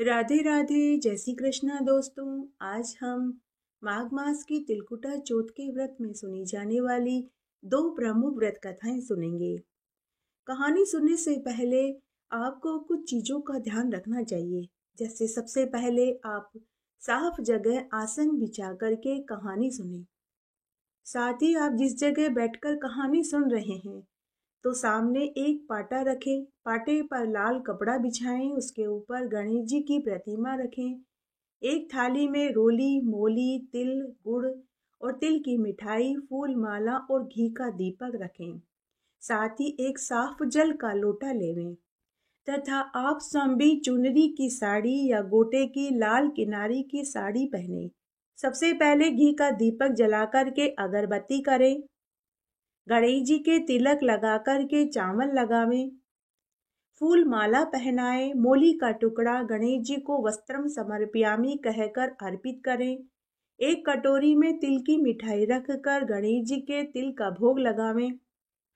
राधे राधे, जय श्री कृष्णा दोस्तों। आज हम माघ मास की तिलकुटा चौथ के व्रत में सुनी जाने वाली दो प्रमुख व्रत कथाएं सुनेंगे। कहानी सुनने से पहले आपको कुछ चीजों का ध्यान रखना चाहिए। जैसे सबसे पहले आप साफ जगह आसन बिछा करके कहानी सुने। साथ ही आप जिस जगह बैठकर कहानी सुन रहे हैं तो सामने एक पाटा रखें, पाटे पर लाल कपड़ा बिछाएं, उसके ऊपर गणेश जी की प्रतिमा रखें। एक थाली में रोली, मोली, तिल, गुड़ और तिल की मिठाई, फूल माला और घी का दीपक रखें। साथ ही एक साफ जल का लोटा लेवें तथा आप सांबी चुनरी की साड़ी या गोटे की लाल किनारी की साड़ी पहने। सबसे पहले घी का दीपक जलाकर के अगरबत्ती करें। गणेश जी के तिलक लगाकर के चावल लगावें। फूल माला पहनाएं। मोली का टुकड़ा गणेश जी को वस्त्रम समर्पयामि कहकर अर्पित करें। एक कटोरी में तिल की मिठाई रखकर गणेश जी के तिल का भोग लगावें।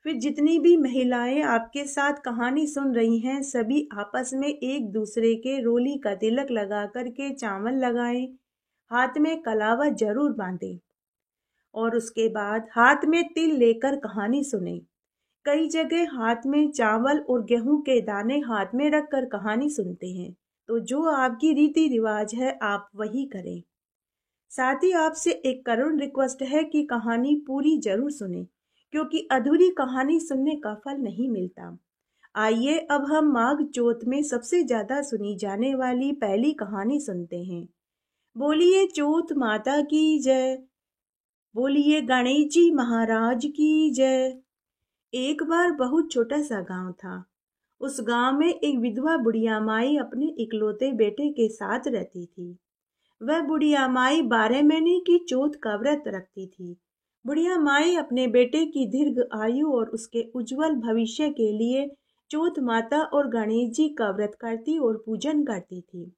फिर जितनी भी महिलाएं आपके साथ कहानी सुन रही हैं, सभी आपस में एक दूसरे के रोली का तिलक लगा करके चावल लगाएं। हाथ में कलावा जरूर बांधें और उसके बाद हाथ में तिल लेकर कहानी सुने। कई जगह हाथ में चावल और गेहूं के दाने हाथ में रखकर कहानी सुनते हैं, तो जो आपकी रीति रिवाज है आप वही करें। साथ ही आपसे एक करुण रिक्वेस्ट है कि कहानी पूरी जरूर सुने, क्योंकि अधूरी कहानी सुनने का फल नहीं मिलता। आइए अब हम माघ चौथ में सबसे ज्यादा सुनी जाने वाली पहली कहानी सुनते हैं। बोलिए चौथ माता की जय, बोलिए गणेश जी महाराज की जय। एक बार बहुत छोटा सा गांव था। उस गांव में एक विधवा बुढ़िया माई अपने इकलौते बेटे के साथ रहती थी। वह बुढ़िया माई 12 महीने की चौथ का व्रत रखती थी। बुढ़िया माई अपने बेटे की दीर्घ आयु और उसके उज्जवल भविष्य के लिए चौथ माता और गणेश जी का व्रत करती और पूजन करती थी।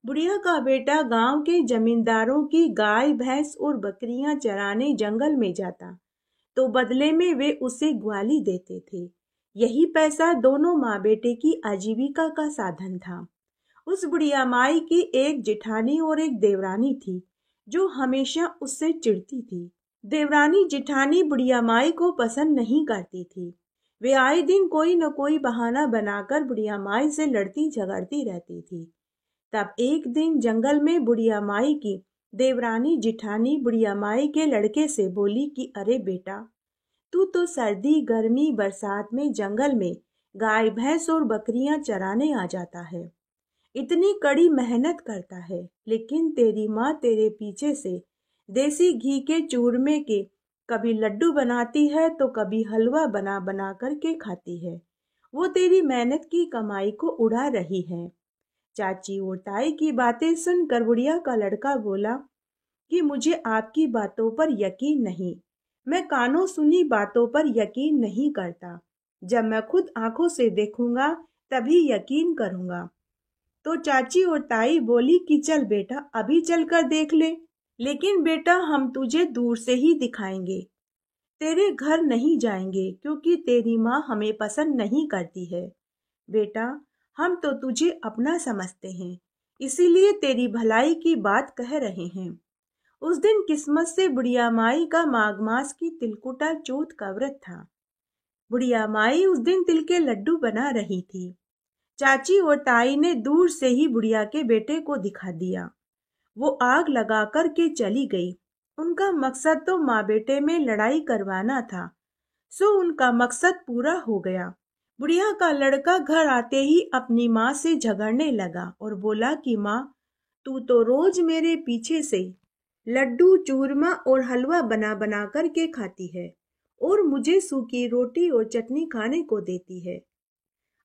बुढ़िया का बेटा गांव के जमींदारों की गाय, भैंस और बकरियां चराने जंगल में जाता, तो बदले में वे उसे ग्वाली देते थे। यही पैसा दोनों माँ बेटे की आजीविका का साधन था। उस बुढ़िया माई की एक जेठानी और एक देवरानी थी, जो हमेशा उससे चिढ़ती थी। देवरानी जेठानी बुढ़िया माई को पसंद नहीं करती थी। वे आए दिन कोई न कोई बहाना बनाकर बुढ़िया माई से लड़ती झगड़ती रहती थी। तब एक दिन जंगल में बुढ़िया माई की देवरानी जिठानी बुढ़िया माई के लड़के से बोली कि अरे बेटा, तू तो सर्दी, गर्मी, बरसात में जंगल में गाय, भैंस और बकरियां चराने आ जाता है। इतनी कड़ी मेहनत करता है, लेकिन तेरी माँ तेरे पीछे से देसी घी के चूरमे के कभी लड्डू बनाती है तो कभी हलवा बना बना करके खाती है। वो तेरी मेहनत की कमाई को उड़ा रही है। चाची और ताई की बातें सुनकर बुढ़िया का लड़का बोला कि मुझे आपकी बातों पर यकीन नहीं। मैं कानों सुनी बातों पर यकीन नहीं करता। जब मैं खुद आंखों से देखूंगा तभी यकीन करूंगा। तो चाची और ताई बोली कि चल बेटा, अभी चलकर देख ले। लेकिन बेटा, हम तुझे दूर से ही दिखाएंगे, तेरे घर नहीं जाएंगे, क्योंकि तेरी माँ हमें पसंद नहीं करती है। बेटा, हम तो तुझे अपना समझते हैं, इसीलिए तेरी भलाई की बात कह रहे हैं। उस दिन किस्मत से बुढ़िया माई का माघ मास की तिलकुटा चौथ का व्रत था। बुढ़िया माई उस दिन तिल के लड्डू बना रही थी। चाची और ताई ने दूर से ही बुढ़िया के बेटे को दिखा दिया। वो आग लगा कर के चली गई। उनका मकसद तो माँ बेटे में लड़ाई करवाना था, सो उनका मकसद पूरा हो गया। बुढ़िया का लड़का घर आते ही अपनी माँ से झगड़ने लगा और बोला कि माँ, तू तो रोज मेरे पीछे से लड्डू, चूरमा और हलवा बना बना कर के खाती है और मुझे सूखी रोटी और चटनी खाने को देती है।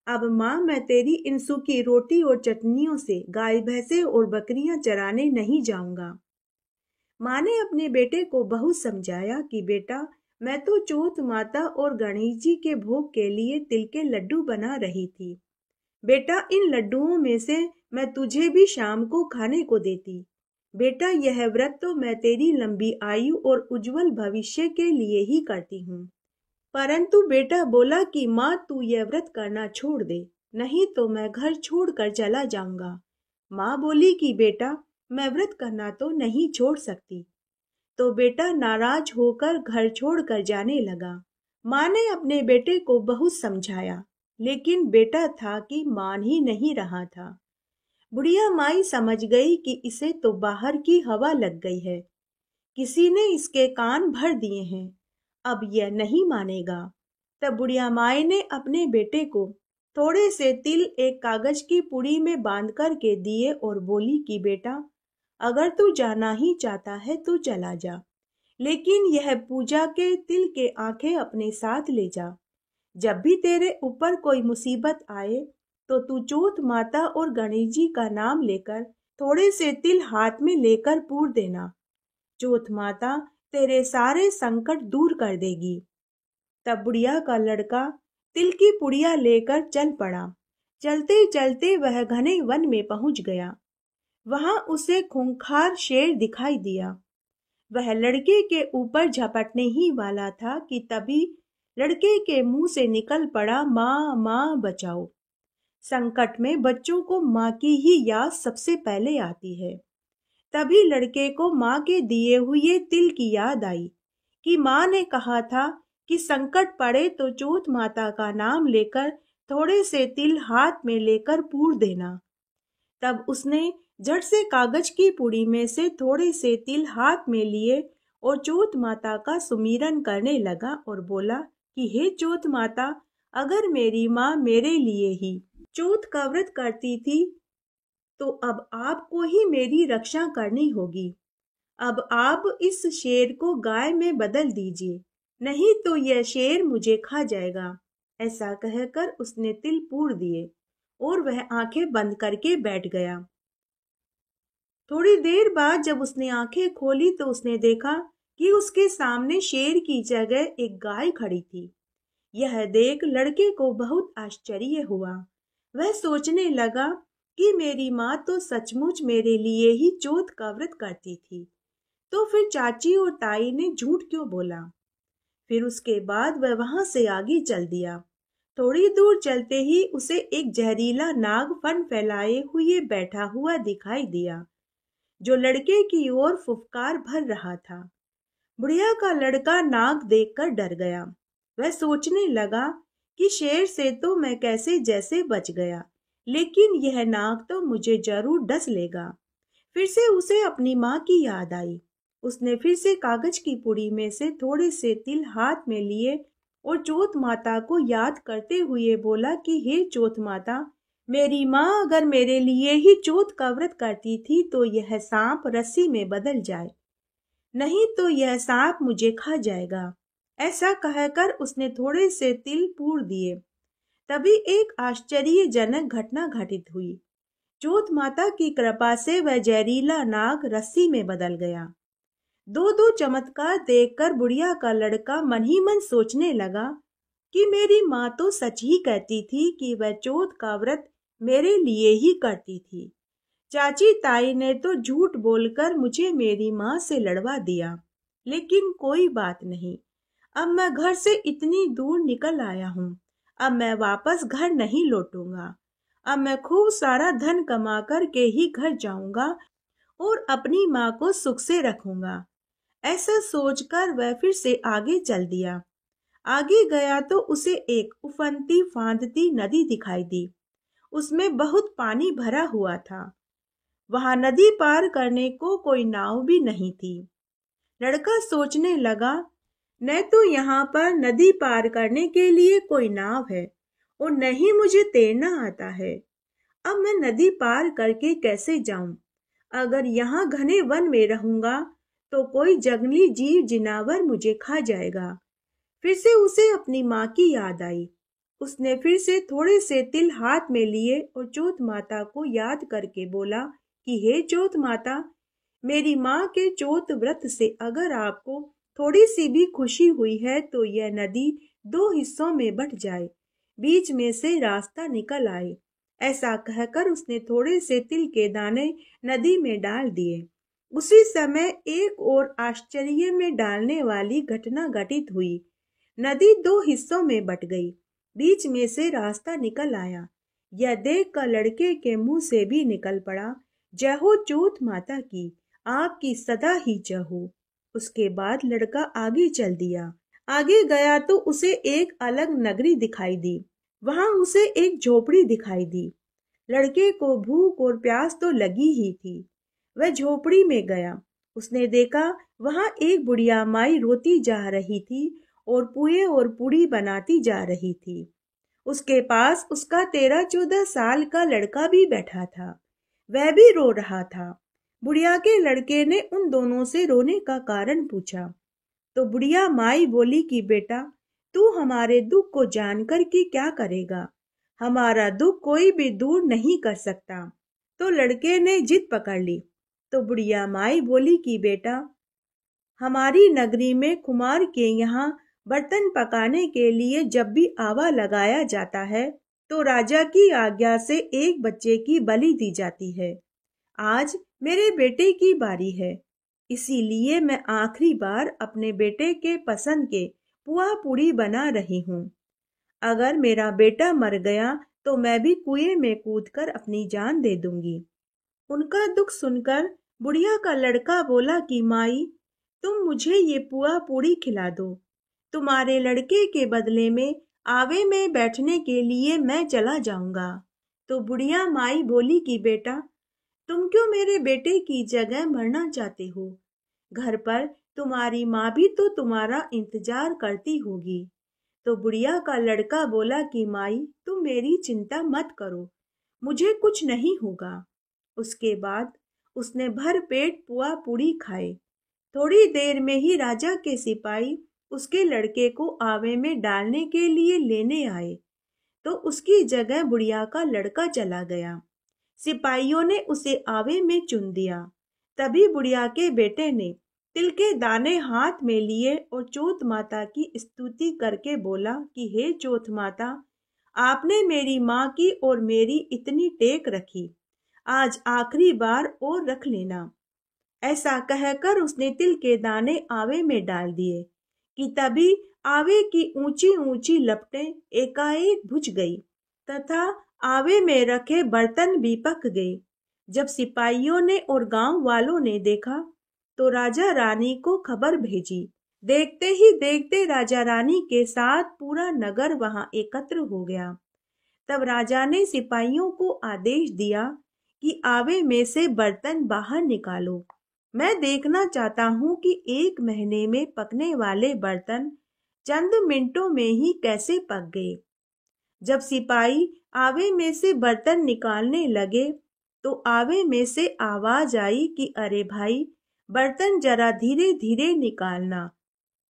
अब माँ, मैं तेरी इन सूखी रोटी और चटनियों से गाय, भैंसे और बकरियां चराने नहीं जाऊंगा। माँ ने अपने बेटे को बहुत समझाया कि बेटा, मैं तो चौथ माता और गणेश जी के भोग के लिए तिल के लड्डू बना रही थी। बेटा, इन लड्डुओं में से मैं तुझे भी शाम को खाने को देती। बेटा, यह व्रत तो मैं तेरी लंबी आयु और उज्जवल भविष्य के लिए ही करती हूँ। परंतु बेटा बोला कि माँ, तू यह व्रत करना छोड़ दे, नहीं तो मैं घर छोड़कर चला जाऊंगा। माँ बोली कि बेटा मैं व्रत करना तो नहीं छोड़ सकती। तो बेटा नाराज होकर घर छोड़कर जाने लगा। माँ ने अपने बेटे को बहुत समझाया, लेकिन बेटा था कि मान ही नहीं रहा था। बुढ़िया माई समझ गई कि इसे तो बाहर की हवा लग गई है, किसी ने इसके कान भर दिए हैं, अब यह नहीं मानेगा। तब बुढ़िया माई ने अपने बेटे को थोड़े से तिल एक कागज की पुड़ी में बांध कर के दिए और बोली कि बेटा अगर तू जाना ही चाहता है तो चला जा, लेकिन यह पूजा के तिल के आंखें अपने साथ ले जा। जब भी तेरे ऊपर कोई मुसीबत आए तो तू चौथ माता और गणेश जी का नाम लेकर थोड़े से तिल हाथ में लेकर पूर देना। चौथ माता तेरे सारे संकट दूर कर देगी। तब बुढ़िया का लड़का तिल की पुड़िया लेकर चल पड़ा। चलते चलते वह घने वन में पहुंच गया। वहां उसे खूंखार शेर दिखाई दिया। वह लड़के के ऊपर झपटने ही वाला था कि तभी लड़के के मुंह से निकल पड़ा, माँ माँ बचाओ। संकट में बच्चों को माँ की ही याद सबसे पहले आती है। तभी लड़के को माँ के दिए हुए तिल की याद आई कि माँ ने कहा था कि संकट पड़े तो चौथ माता का नाम लेकर थोड़े से तिल हाथ में लेकर पूर देना। तब उसने झट से कागज की पुड़ी में से थोड़े से तिल हाथ में लिए और चौथ माता का सुमिरन करने लगा और बोला कि हे चौथ माता, अगर मेरी माँ मेरे लिए ही चौथ का व्रत करती थी तो अब आपको ही मेरी रक्षा करनी होगी। अब आप इस शेर को गाय में बदल दीजिए, नहीं तो यह शेर मुझे खा जाएगा। ऐसा कहकर उसने तिल पूर दिए और वह आंखें बंद करके बैठ गया। थोड़ी देर बाद जब उसने आंखें खोली तो उसने देखा कि उसके सामने शेर की जगह एक गाय खड़ी थी। यह देख लड़के को बहुत आश्चर्य हुआ। वह सोचने लगा कि मेरी माँ तो सचमुच मेरे लिए ही चौथ का व्रत करती थी, तो फिर चाची और ताई ने झूठ क्यों बोला। फिर उसके बाद वह वहां से आगे चल दिया। थोड़ी दूर चलते ही उसे एक जहरीला नाग फन फैलाए हुए बैठा हुआ दिखाई दिया, जो लड़के की ओर फुफकार भर रहा था। बुढ़िया का लड़का नाग देखकर डर गया। वह सोचने लगा कि शेर से तो मैं कैसे जैसे बच गया, लेकिन यह नाग तो मुझे जरूर डस लेगा। फिर से उसे अपनी माँ की याद आई। उसने फिर से कागज की पुड़ी में से थोड़े से तिल हाथ में लिए और चौथ माता को याद करते हुए बोला कि हे चौथ माता, मेरी माँ अगर मेरे लिए ही चौथ का व्रत करती थी तो यह सांप रस्सी में बदल जाए, नहीं तो यह सांप मुझे खा जाएगा। ऐसा कहकर उसने थोड़े से तिल पूर दिए। तभी एक आश्चर्यजनक घटना घटित हुई। चौथ माता की कृपा से वह जहरीला नाग रस्सी में बदल गया। दो चमत्कार देखकर बुढ़िया का लड़का मन ही मन सोचने लगा कि मेरी माँ तो सच ही कहती थी कि वह चौथ का व्रत मेरे लिए ही करती थी। चाची ताई ने तो झूठ बोलकर मुझे मेरी माँ से लड़वा दिया, लेकिन कोई बात नहीं। अब मैं घर से इतनी दूर निकल आया हूँ, अब मैं वापस घर नहीं लौटूंगा। अब मैं खूब सारा धन कमा कर के ही घर जाऊंगा और अपनी माँ को सुख से रखूंगा। ऐसा सोचकर वह फिर से आगे चल दिया। आगे गया तो उसे एक उफनती फांदती नदी दिखाई दी। उसमें बहुत पानी भरा हुआ था। वहां नदी पार करने को कोई नाव भी नहीं थी। लड़का सोचने लगा, न तो यहाँ पर नदी पार करने के लिए कोई नाव है और न ही मुझे तैरना आता है। अब मैं नदी पार करके कैसे जाऊं? अगर यहाँ घने वन में रहूंगा तो कोई जंगली जीव जिनावर मुझे खा जाएगा। फिर से उसे अपनी माँ की याद आई। उसने फिर से थोड़े से तिल हाथ में लिए और चौथ माता को याद करके बोला कि हे चौथ माता, मेरी माँ के चौथ व्रत से अगर आपको थोड़ी सी भी खुशी हुई है तो यह नदी 2 हिस्सों में बंट जाए, बीच में से रास्ता निकल आए। ऐसा कहकर उसने थोड़े से तिल के दाने नदी में डाल दिए। उसी समय एक और आश्चर्य में डालने वाली घटना घटित हुई। नदी 2 हिस्सों में बट गई, बीच में से रास्ता निकल आया। यह देख कर लड़के के मुंह से भी निकल पड़ा, जय हो चोथ माता की, आपकी सदा ही जय हो। उसके बाद लड़का आगे चल दिया। आगे गया तो उसे एक अलग नगरी दिखाई दी। वहां उसे एक झोपड़ी दिखाई दी। लड़के को भूख और प्यास तो लगी ही थी। वह झोपड़ी में गया। उसने देखा वहां एक बुढ़िया माई रोती जा रही थी और पुए और पूड़ी बनाती जा रही थी। उसके पास उसका 13-14 साल का लड़का भी बैठा था। वह भी रो रहा था। बुढ़िया के लड़के ने उन दोनों से रोने का कारण पूछा तो बुढ़िया माई बोली कि बेटा, तू हमारे दुख को जानकर कि क्या करेगा? हमारा दुख कोई भी दूर नहीं कर सकता। तो लड़के ने जिद पकड़ ली। तो बुढ़िया माई बोली कि बेटा, हमारी नगरी में कुमार के यहाँ बर्तन पकाने के लिए जब भी आवा लगाया जाता है तो राजा की आज्ञा से एक बच्चे की बलि दी जाती है। आज मेरे बेटे की बारी है, इसीलिए मैं आखिरी बार अपने बेटे के पसंद के पुआ पूड़ी बना रही हूँ। अगर मेरा बेटा मर गया तो मैं भी कुएं में कूदकर अपनी जान दे दूंगी। उनका दुख सुनकर बुढ़िया का लड़का बोला कि माई, तुम मुझे ये पुआ पूड़ी खिला दो। तुम्हारे लड़के के बदले में आवे में बैठने के लिए मैं चला जाऊंगा। तो बुढ़िया माई बोली कि बेटा, तुम क्यों मेरे बेटे की जगह मरना चाहते हो? घर पर तुम्हारी माँ भी तो तुम्हारा इंतजार करती होगी। तो बुढ़िया का लड़का बोला कि माई, तुम मेरी चिंता मत करो, मुझे कुछ नहीं होगा। उसके बाद उसने भर पेट पुआ पूड़ी खाए। थोड़ी देर में ही राजा के सिपाही उसके लड़के को आवे में डालने के लिए लेने आए तो उसकी जगह बुढ़िया का लड़का चला गया। सिपाहियों ने उसे आवे में चुन दिया। तभी बुढ़िया के बेटे ने तिल के दाने हाथ में लिए और चौथ माता की स्तुति करके बोला कि हे चौथ माता, आपने मेरी माँ की और मेरी इतनी टेक रखी, आज आखिरी बार और रख लेना। ऐसा कहकर उसने तिल के दाने आवे में डाल दिए कि तभी आवे की ऊंची ऊंची लपटें एकाएक बुझ गई तथा आवे में रखे बर्तन भी पक गए। जब सिपाहियों ने और गांव वालों ने देखा तो राजा रानी को खबर भेजी। देखते ही देखते राजा रानी के साथ पूरा नगर वहां एकत्र हो गया। तब राजा ने सिपाहियों को आदेश दिया कि आवे में से बर्तन बाहर निकालो। मैं देखना चाहता हूँ कि 1 महीने में पकने वाले बर्तन चंद मिनटों में ही कैसे पक गए। जब सिपाही आवे में से बर्तन निकालने लगे तो आवे में से आवाज आई कि अरे भाई, बर्तन जरा धीरे धीरे निकालना।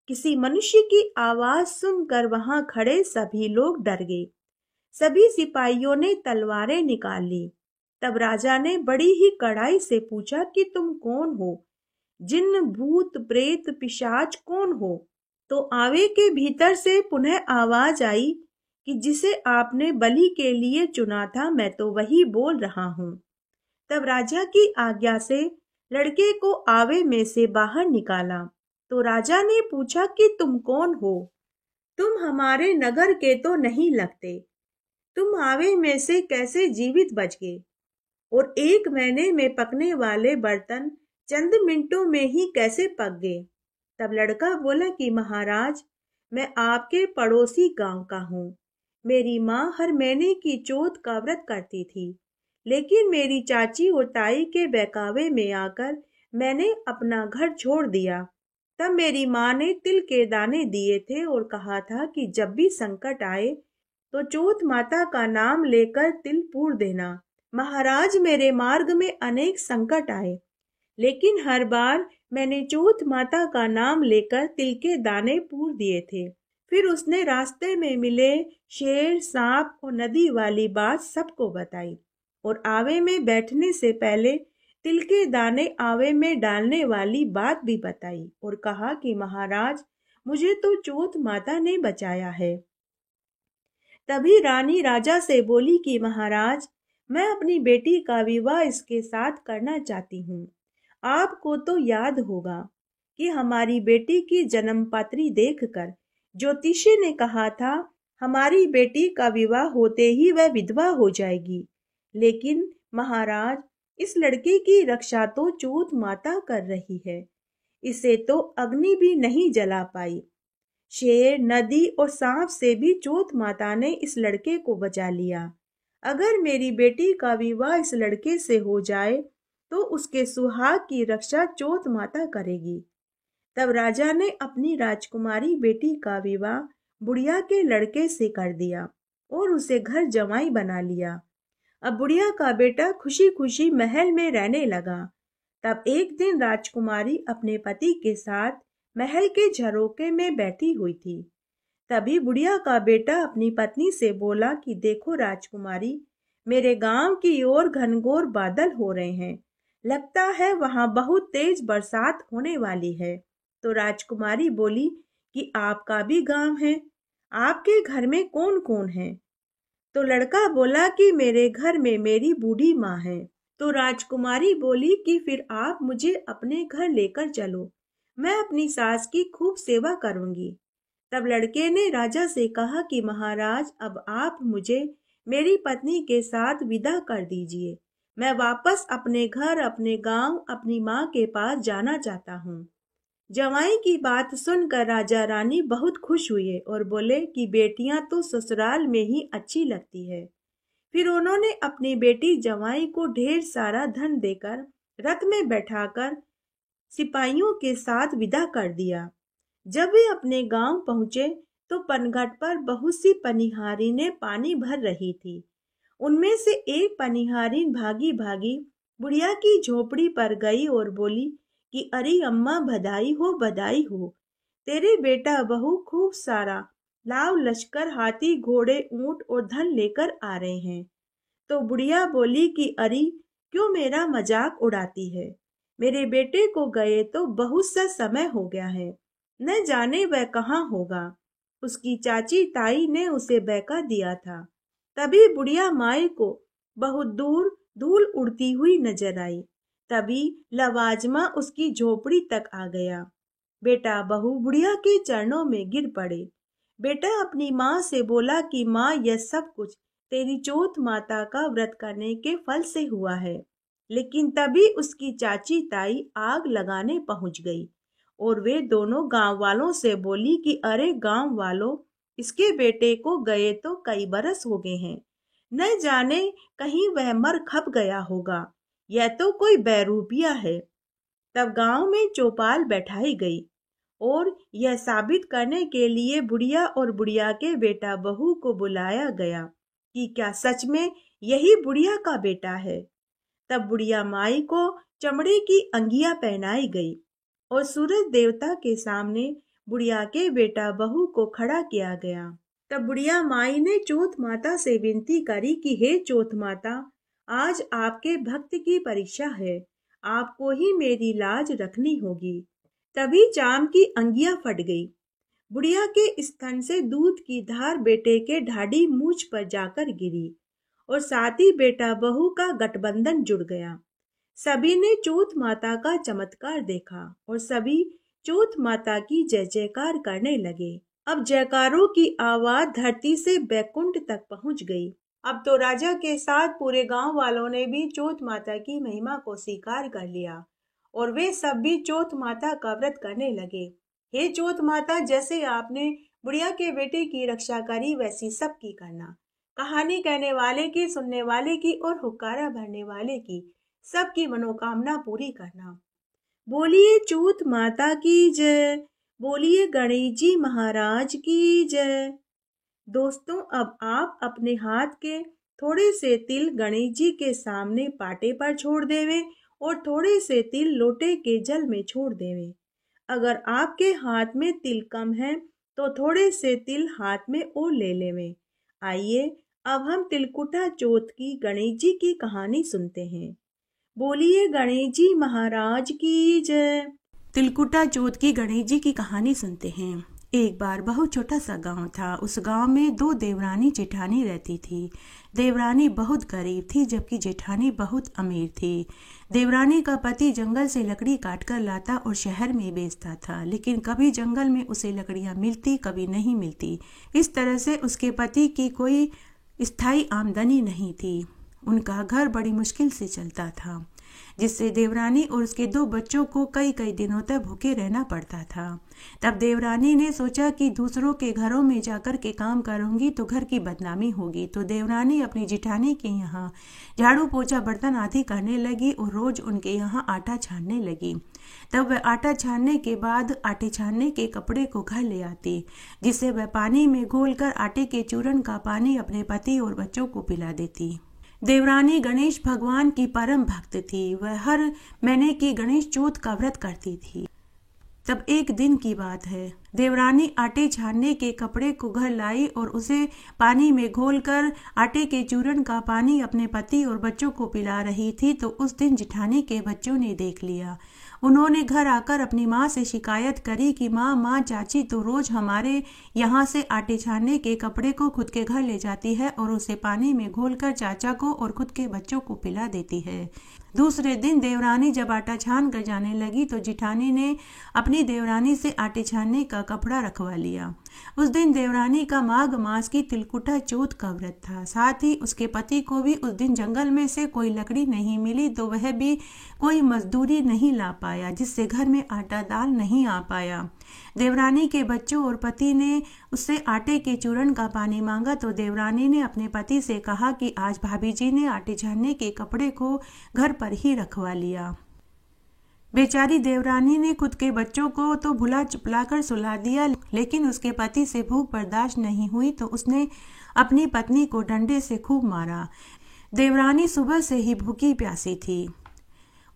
किसी मनुष्य की आवाज सुनकर वहां खड़े सभी लोग डर गए। सभी सिपाहियों ने तलवारें निकाल ली। तब राजा ने बड़ी ही कड़ाई से पूछा कि तुम कौन हो? जिन्न भूत प्रेत पिशाच कौन हो? तो आवे के भीतर से पुनः आवाज आई कि जिसे आपने बलि के लिए चुना था, मैं तो वही बोल रहा हूँ। तब राजा की आज्ञा से लड़के को आवे में से बाहर निकाला। तो राजा ने पूछा कि तुम कौन हो? तुम हमारे नगर के तो नहीं लगते। तुम आवे में से कैसे जीवित बच गए? और 1 महीने में पकने वाले बर्तन चंद मिनटों में ही कैसे पक गए? तब लड़का बोला कि महाराज, मैं आपके पड़ोसी गांव का हूँ। मेरी माँ हर महीने की चौथ का व्रत करती थी, लेकिन मेरी चाची और ताई के बहकावे में आकर मैंने अपना घर छोड़ दिया। तब मेरी माँ ने तिल के दाने दिए थे और कहा था कि जब भी संकट आए तो चौथ माता का नाम लेकर तिल पूर देना। महाराज, मेरे मार्ग में अनेक संकट आए, लेकिन हर बार मैंने चौथ माता का नाम लेकर तिल के दाने पूर दिए थे। फिर उसने रास्ते में मिले शेर, सांप और नदी वाली बात सबको बताई और आवे में बैठने से पहले तिल के दाने आवे में डालने वाली बात भी बताई और कहा कि महाराज, मुझे तो चौथ माता ने बचाया है। तभी रानी राजा से बोली कि महाराज, मैं अपनी बेटी का विवाह इसके साथ करना चाहती हूँ। आपको तो याद होगा कि हमारी बेटी की जन्मपत्री देखकर ज्योतिषी ने कहा था हमारी बेटी का विवाह होते ही वह विधवा हो जाएगी। लेकिन महाराज, इस लड़के की रक्षा तो चोट माता कर रही है, इसे तो अग्नि भी नहीं जला पाई। शेर, नदी और सांप से भी चोट माता ने इस लड़के को बचा लिया। अगर मेरी बेटी का विवाह इस लड़के से हो जाए तो उसके सुहाग की रक्षा चोट माता करेगी। तब राजा ने अपनी राजकुमारी बेटी का विवाह बुढ़िया के लड़के से कर दिया और उसे घर जमाई बना लिया। अब बुढ़िया का बेटा खुशी खुशी महल में रहने लगा। तब एक दिन राजकुमारी अपने पति के साथ महल के झरोके में बैठी हुई थी। तभी बुढ़िया का बेटा अपनी पत्नी से बोला कि देखो राजकुमारी, मेरे गांव की ओर घनघोर बादल हो रहे हैं, लगता है वहां बहुत तेज बरसात होने वाली है। तो राजकुमारी बोली कि आपका भी गांव है, आपके घर में कौन कौन है? तो लड़का बोला कि मेरे घर में मेरी बूढ़ी माँ है। तो राजकुमारी बोली कि फिर आप मुझे अपने घर लेकर चलो, मैं अपनी सास की खूब सेवा करूंगी। तब लड़के ने राजा से कहा कि महाराज, अब आप मुझे मेरी पत्नी के साथ विदा कर दीजिए, मैं वापस अपने घर, अपने गांव, अपनी माँ के पास जाना चाहता हूँ। जवाई की बात सुनकर राजा रानी बहुत खुश हुए और बोले कि बेटियां तो ससुराल में ही अच्छी लगती है। फिर उन्होंने अपनी बेटी जवाई को ढेर सारा धन देकर रथ में बैठाकर सिपाहियों के साथ विदा कर दिया। जब वे अपने गांव पहुंचे तो पनघट पर बहुत सी पनिहारिनें पानी भर रही थी। उनमें से एक पनिहारिन भागी भागी बुढ़िया की झोपड़ी पर गई और बोली कि अरे अम्मा, बधाई हो, तेरे बेटा बहू खूब सारा लाव लश्कर, हाथी, घोड़े, ऊंट और धन लेकर आ रहे हैं। तो बुढ़िया बोली कि अरे, क्यों मेरा मजाक उड़ाती है? मेरे बेटे को गए तो बहुत सा समय हो गया है, न जाने वह कहाँ होगा। उसकी चाची ताई ने उसे बहका दिया था। तभी बुढ़िया माई को बहुत दूर धूल उड़ती हुई नजर आई। तभी लवाजमा उसकी झोपड़ी तक आ गया। बेटा बहू बुढ़िया के चरणों में गिर पड़े। बेटा अपनी माँ से बोला कि माँ, यह सब कुछ तेरी चौथ माता का व्रत करने के फल से हुआ है। लेकिन तभी उसकी चाची ताई आग लगाने पहुंच गई और वे दोनों गांव वालों से बोली कि अरे गांव वालों, इसके बेटे को गए तो कई बरस हो गए हैं, न जाने कहीं वह मर खप गया होगा, यह तो कोई बहरूपिया है। तब गांव में चौपाल बैठाई गई और यह साबित करने के लिए बुढ़िया और बुढ़िया के बेटा बहू को बुलाया गया कि क्या सच में यही बुढ़िया का बेटा है। तब बुढ़िया माई को चमड़े की अंगिया पहनाई गई और सूरज देवता के सामने बुढ़िया के बेटा बहू को खड़ा किया गया। तब बुढ़िया माई ने चौथ माता से विनती करी कि हे चौथ माता, आज आपके भक्त की परीक्षा है, आपको ही मेरी लाज रखनी होगी। तभी चाम की अंगिया फट गई। बुढ़िया के स्तन से दूध की धार बेटे के ढाडी मूछ पर जाकर गिरी और साथ ही बेटा बहू का गठबंधन जुड़ गया। सभी ने चौथ माता का चमत्कार देखा और सभी चौथ माता की जय जयकार करने लगे। अब जयकारों की आवाज धरती से बैकुंठ तक पहुंच गई। अब तो राजा के साथ पूरे गांव वालों ने भी चौथ माता की महिमा को स्वीकार कर लिया और वे सब भी चौथ माता का व्रत करने लगे। हे चौथ माता, जैसे आपने बुढ़िया के बेटे की रक्षा करी, वैसी सबकी करना। कहानी कहने वाले की, सुनने वाले की और हुक्कारा भरने वाले की, सबकी मनोकामना पूरी करना। बोलिए चौथ माता की जय, बोलिए गणेश जी महाराज की जय। दोस्तों, अब आप अपने हाथ के थोड़े से तिल गणेश जी के सामने पाटे पर छोड़ देवे और थोड़े से तिल लोटे के जल में छोड़ देवे। अगर आपके हाथ में तिल कम है तो थोड़े से तिल हाथ में और ले लेवे। आइए अब हम तिलकुटा चौथ की गणेश जी की कहानी सुनते हैं। बोलिए गणेश जी महाराज की जय। तिलकुटा चौथ की गणेश जी की कहानी सुनते हैं। एक बार बहुत छोटा सा गांव था। उस गांव में दो देवरानी जेठानी रहती थी। देवरानी बहुत गरीब थी जबकि जेठानी बहुत अमीर थी। देवरानी का पति जंगल से लकड़ी काटकर लाता और शहर में बेचता था, लेकिन कभी जंगल में उसे लकड़ियां मिलती, कभी नहीं मिलती। इस तरह से उसके पति की कोई स्थायी आमदनी नहीं थी। उनका घर बड़ी मुश्किल से चलता था, जिससे देवरानी और उसके दो बच्चों को कई कई दिनों तक भूखे रहना पड़ता था। तब देवरानी ने सोचा कि दूसरों के घरों में जाकर के काम करूंगी तो घर की बदनामी होगी। तो देवरानी अपनी जिठानी के यहाँ झाड़ू पोछा बर्तन आदि करने लगी और रोज उनके यहाँ आटा छानने लगी। तब वह आटा छानने के बाद आटे छानने के कपड़े को घर ले आती, जिसे वह पानी में घोलकर आटे के चूर्ण का पानी अपने पति और बच्चों को पिला देती। देवरानी गणेश भगवान की परम भक्त थी। वह हर महीने की गणेश चौथ का व्रत करती थी। तब एक दिन की बात है, देवरानी आटे छानने के कपड़े को घर लाई और उसे पानी में घोलकर आटे के चूर्ण का पानी अपने पति और बच्चों को पिला रही थी। तो उस दिन जिठानी के बच्चों ने देख लिया। उन्होंने घर आकर अपनी माँ से शिकायत करी कि माँ चाची तो रोज हमारे यहाँ से आटे छानने के कपड़े को खुद के घर ले जाती है और उसे पानी में घोलकर चाचा को और खुद के बच्चों को पिला देती है। दूसरे दिन देवरानी जब आटा छान कर जाने लगी तो जिठानी ने अपनी देवरानी से आटे छानने का कपड़ा रखवा लिया। उस दिन देवरानी का माघ मास की तिलकुटा चौथ का व्रत था। साथ ही उसके पति को भी उस दिन जंगल में से कोई लकड़ी नहीं मिली, तो वह भी कोई मजदूरी नहीं ला पाया, जिससे घर में आटा दाल नहीं आ पाया। देवरानी के बच्चों और पति ने उससे आटे के चूर्ण का पानी मांगा तो देवरानी ने अपने पति से कहा कि आज भाभी जी ने आटे छानने के कपड़े को घर पर ही रखवा लिया। बेचारी देवरानी ने खुद के बच्चों को तो भुला चुपला कर सुला दिया, लेकिन उसके पति से भूख बर्दाश्त नहीं हुई तो उसने अपनी पत्नी को डंडे से खूब मारा। देवरानी सुबह से ही भूखी प्यासी थी।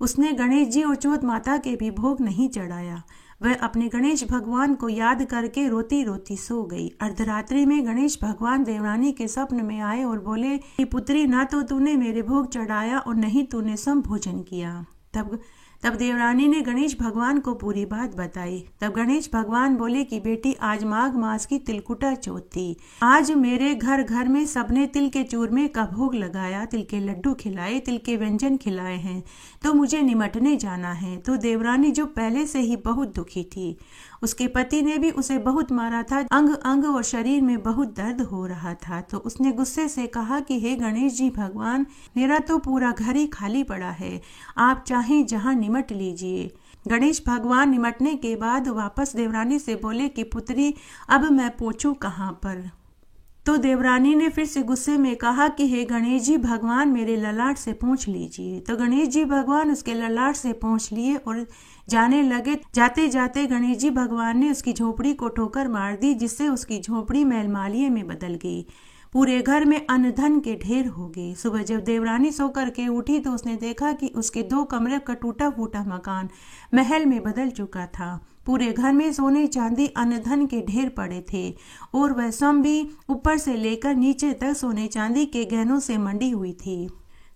उसने गणेश जी और चौथ माता के भी भोग नहीं चढ़ाया। वह अपने गणेश भगवान को याद करके रोती रोती सो गई। अर्धरात्रि में गणेश भगवान देवरानी के स्वप्न में आए और बोले कि पुत्री, ना तो तूने मेरे भोग चढ़ाया और न ही तूने सम भोजन किया। तब देवरानी ने गणेश भगवान को पूरी बात बताई। तब गणेश भगवान बोले कि बेटी, आज माघ मास की तिलकुटा चौथ थी। आज मेरे घर घर में सबने तिल के चूरमे का भोग लगाया, तिल के लड्डू खिलाए, तिल के व्यंजन खिलाए हैं, तो मुझे निमटने जाना है। तो देवरानी जो पहले से ही बहुत दुखी थी, उसके पति ने भी उसे बहुत मारा था, अंग अंग और शरीर में बहुत दर्द हो रहा था, तो उसने गुस्से से कहा कि हे गणेश जी भगवान, मेरा तो पूरा घर ही खाली पड़ा है, आप चाहें जहां निमट लीजिए। गणेश भगवान निमटने के बाद वापस देवरानी से बोले कि पुत्री, अब मैं पहुंचूं कहां पर। तो देवरानी ने फिर से गुस्से में कहा कि हे गणेश जी भगवान, मेरे ललाट से पूछ लीजिए। तो गणेश जी भगवान उसके ललाट से पूछ लिए और जाने लगे। जाते जाते गणेश जी भगवान ने उसकी झोपड़ी को ठोकर मार दी, जिससे उसकी झोपड़ी मैलमालिये में बदल गई। पूरे घर में अन्न धन के ढेर हो गए। सुबह जब देवरानी सो करके उठी तो उसने देखा कि उसके 2 कमरे का टूटा फूटा मकान महल में बदल चुका था। पूरे घर में सोने चांदी अन्न धन के ढेर पड़े थे और वह स्वयं भी ऊपर से लेकर नीचे तक सोने चांदी के गहनों से मंडी हुई थी।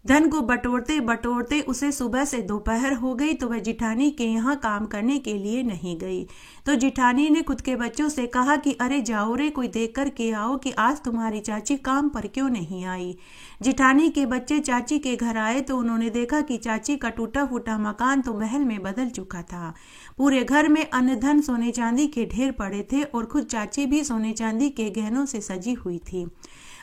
धन को बटोरते बटोरते उसे सुबह से दोपहर हो गई तो वह जिठानी के यहाँ काम करने के लिए नहीं गई। तो जिठानी ने खुद के बच्चों से कहा कि अरे जाओ रे, कोई देख कर के आओ कि आज तुम्हारी चाची काम पर क्यों नहीं आई। जिठानी के बच्चे चाची के घर आए तो उन्होंने देखा कि चाची का टूटा फूटा मकान तो महल में बदल चुका था। पूरे घर में अन्न धन सोने चांदी के ढेर पड़े थे और खुद चाची भी सोने चांदी के गहनों से सजी हुई थी।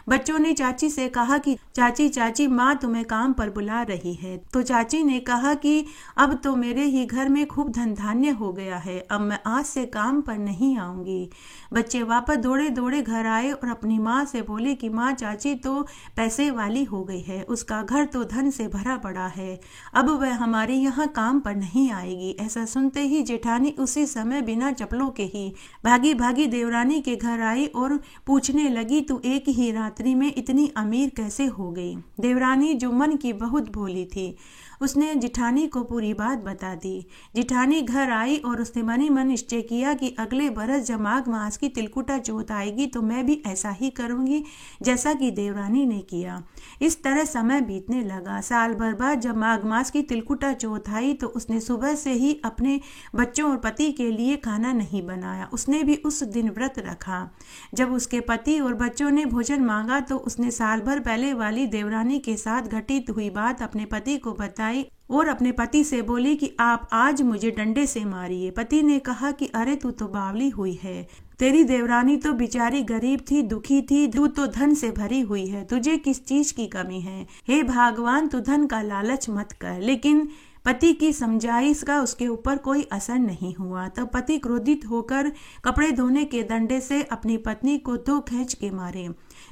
बच्चों ने चाची से कहा कि चाची माँ तुम्हें काम पर बुला रही है। तो चाची ने कहा कि अब तो मेरे ही घर में खूब धन धान्य हो गया है, अब मैं आज से काम पर नहीं आऊंगी। बच्चे वापस दौड़े दौड़े घर आए और अपनी माँ से बोले कि माँ, चाची तो पैसे वाली हो गई है, उसका घर तो धन से भरा पड़ा है, अब वह हमारे यहाँ काम पर नहीं आएगी। ऐसा सुनते ही जेठानी उसी समय बिना चप्पलों के ही भागी भागी देवरानी के घर आई और पूछने लगी, तू एक ही रात रात्रि में इतनी अमीर कैसे हो गई। देवरानी जो मन की बहुत भोली थी, उसने जिठानी को पूरी बात बता दी। जिठानी घर आई और उसने मन ही मन निश्चय किया कि अगले बरस जब माघ मास की तिलकुटा चौथ आएगी तो मैं भी ऐसा ही करूंगी जैसा कि देवरानी ने किया। इस तरह समय बीतने लगा। साल भर बाद जब माघ मास की तिलकुटा चौथ आई तो उसने सुबह से ही अपने बच्चों और पति के लिए खाना नहीं बनाया। उसने भी उस दिन व्रत रखा। जब उसके पति और बच्चों ने भोजन मांगा तो उसने साल भर पहले वाली देवरानी के साथ घटित हुई बात अपने पति को बताई और अपने पति से बोली कि आप आज मुझे डंडे से मारिए। पति ने कहा कि अरे तू तो बावली हुई है, तेरी देवरानी तो बेचारी गरीब थी, दुखी थी, तू तो धन से भरी हुई है, तुझे किस चीज की कमी है। हे भगवान, तू धन का लालच मत कर। लेकिन पति की समझाइश का उसके ऊपर कोई असर नहीं हुआ। तब पति क्रोधित होकर कपड़े धोने के डंडे से अपनी पत्नी को धो खींच के मारे।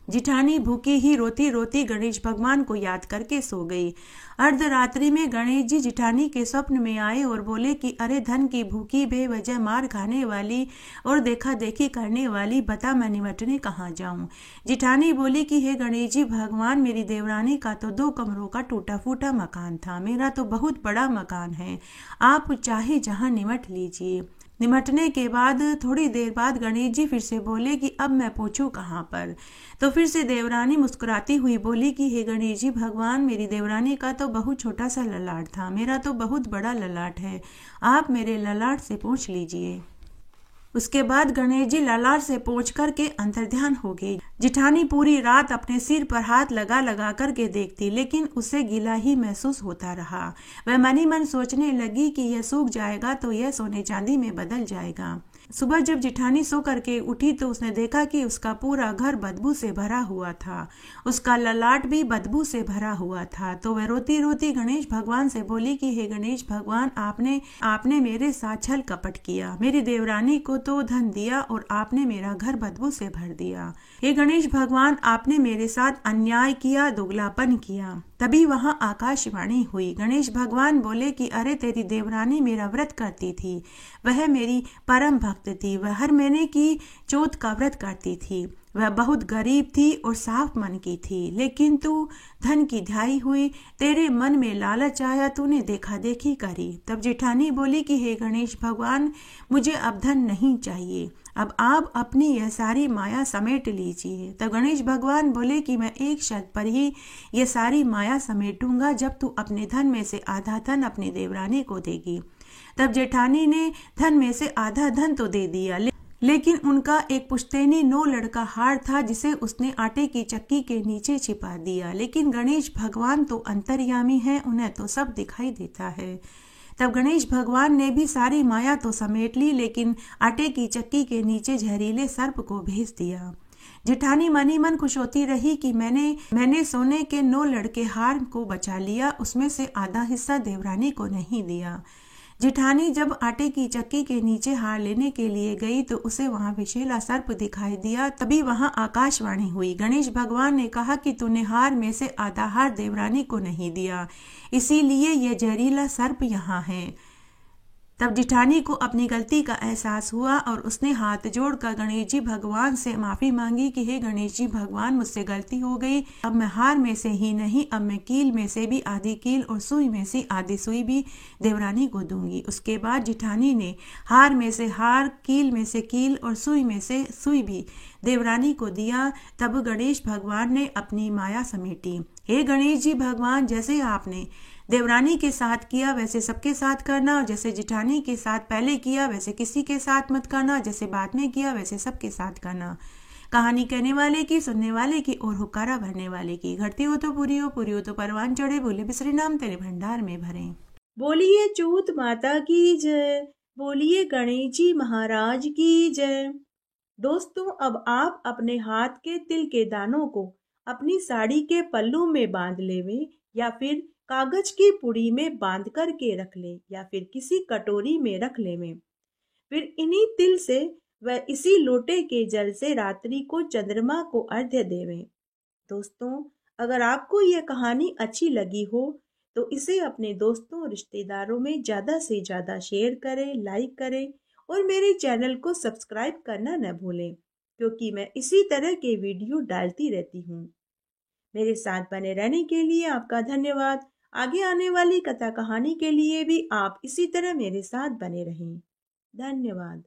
जिठानी भूखी ही रोती रोती गणेश भगवान को याद करके सो गई। अर्धरात्रि में गणेश जी जिठानी के स्वप्न में आए और बोले कि अरे धन की भूखी, बेवजह मार खाने वाली और देखा देखी करने वाली, बता मैं निमटने कहाँ जाऊं। जिठानी बोली कि हे गणेश जी भगवान, मेरी देवरानी का तो 2 कमरों का टूटा फूटा मकान था, मेरा तो बहुत बड़ा मकान है, आप चाहे जहाँ निमट लीजिए। निमटने के बाद थोड़ी देर बाद गणेश जी फिर से बोले कि अब मैं पूछूं कहाँ पर। तो फिर से देवरानी मुस्कुराती हुई बोली कि हे गणेश जी भगवान, मेरी देवरानी का तो बहुत छोटा सा ललाट था, मेरा तो बहुत बड़ा ललाट है, आप मेरे ललाट से पूछ लीजिए। उसके बाद गणेश जी ललाट से पूछ करके अंतर्ध्यान हो गई। जिठानी पूरी रात अपने सिर पर हाथ लगा लगा करके देखती, लेकिन उसे गीला ही महसूस होता रहा। वह मन ही मन सोचने लगी कि यह सूख जाएगा तो यह सोने चांदी में बदल जाएगा। सुबह जब जिठानी सो करके उठी तो उसने देखा कि उसका पूरा घर बदबू से भरा हुआ था, उसका ललाट भी बदबू से भरा हुआ था। तो वह रोती रोती गणेश भगवान से बोली कि हे गणेश भगवान, आपने मेरे साथ छल कपट किया, मेरी देवरानी को तो धन दिया और आपने मेरा घर बदबू से भर दिया। हे गणेश भगवान, आपने मेरे साथ अन्याय किया, दुगलापन किया। तभी वहां आकाशवाणी हुई। गणेश भगवान बोले कि अरे तेरी देवरानी मेरा व्रत करती थी, वह मेरी परम भक्त थी, वह हर महीने की चौथ का व्रत करती थी, वह बहुत गरीब थी और साफ मन की थी, लेकिन तू धन की ध्याई हुई, तेरे मन में लालच आया, तूने देखा देखी करी। तब जेठानी बोली कि हे गणेश भगवान, मुझे अब धन नहीं चाहिए, अब आप अपनी यह सारी माया समेट लीजिए। तब गणेश भगवान बोले कि मैं एक शर्त पर ही ये सारी माया समेटूंगा, जब तू अपने धन में से आधा धन अपनी देवरानी को देगी। तब जेठानी ने धन में से आधा धन तो दे दिया, लेकिन उनका एक पुश्तैनी 9 लड़का हार था जिसे उसने आटे की चक्की के नीचे छिपा दिया। लेकिन गणेश भगवान तो अंतर्यामी हैं, उन्हें तो सब दिखाई देता है। तब गणेश भगवान ने भी सारी माया तो समेट ली, लेकिन आटे की चक्की के नीचे जहरीले सर्प को भेज दिया। जेठानी मनी मन खुश होती रही कि मैंने सोने के 9 लड़के हार को बचा लिया, उसमें से आधा हिस्सा देवरानी को नहीं दिया। जेठानी जब आटे की चक्की के नीचे हार लेने के लिए गई तो उसे वहां विषैला सर्प दिखाई दिया। तभी वहां आकाशवाणी हुई। गणेश भगवान ने कहा कि तूने हार में से आधा हार देवरानी को नहीं दिया, इसीलिए यह जहरीला सर्प यहाँ है। तब जेठानी को अपनी गलती का एहसास हुआ और उसने हाथ जोड़कर गणेश जी भगवान से माफी मांगी कि हे गणेश जी भगवान, मुझसे गलती हो गई, अब मैं हार में से ही नहीं, अब मैं कील में से भी आधी कील और सुई में से आधी सुई भी देवरानी को दूंगी। उसके बाद जेठानी ने हार में से हार, कील में से कील और सुई में से सुई भी देवरानी को दिया। तब गणेश भगवान ने अपनी माया समेटी। हे गणेश जी भगवान, जैसे आपने देवरानी के साथ किया वैसे सबके साथ करना, और जैसे जेठानी के साथ पहले किया वैसे किसी के साथ मत करना, जैसे बाद में किया वैसे सबके साथ करना। कहानी कहने वाले की, सुनने वाले की और हुक्कारा भरने वाले की। घटती हो तो पूरी हो तो परवान चढ़े, बोले बिसरे नाम तेरे भंडार में भरे। बोलिए चूत माता की जय, बोलिए गणेश जी महाराज की जय। दोस्तों, अब आप अपने हाथ के तिल के दानों को अपनी साड़ी के पल्लू में बांध लेवे, या फिर कागज की पुड़ी में बांध कर के रख ले, या फिर किसी कटोरी में रख लेवे। फिर इन्हीं तिल से व इसी लोटे के जल से रात्रि को चंद्रमा को अर्घ्य देवे। दोस्तों, अगर आपको यह कहानी अच्छी लगी हो तो इसे अपने दोस्तों रिश्तेदारों में ज़्यादा से ज़्यादा शेयर करें, लाइक करें और मेरे चैनल को सब्सक्राइब करना न भूलें, क्योंकि मैं इसी तरह के वीडियो डालती रहती हूँ। मेरे साथ बने रहने के लिए आपका धन्यवाद। आगे आने वाली कथा कहानी के लिए भी आप इसी तरह मेरे साथ बने रहें। धन्यवाद।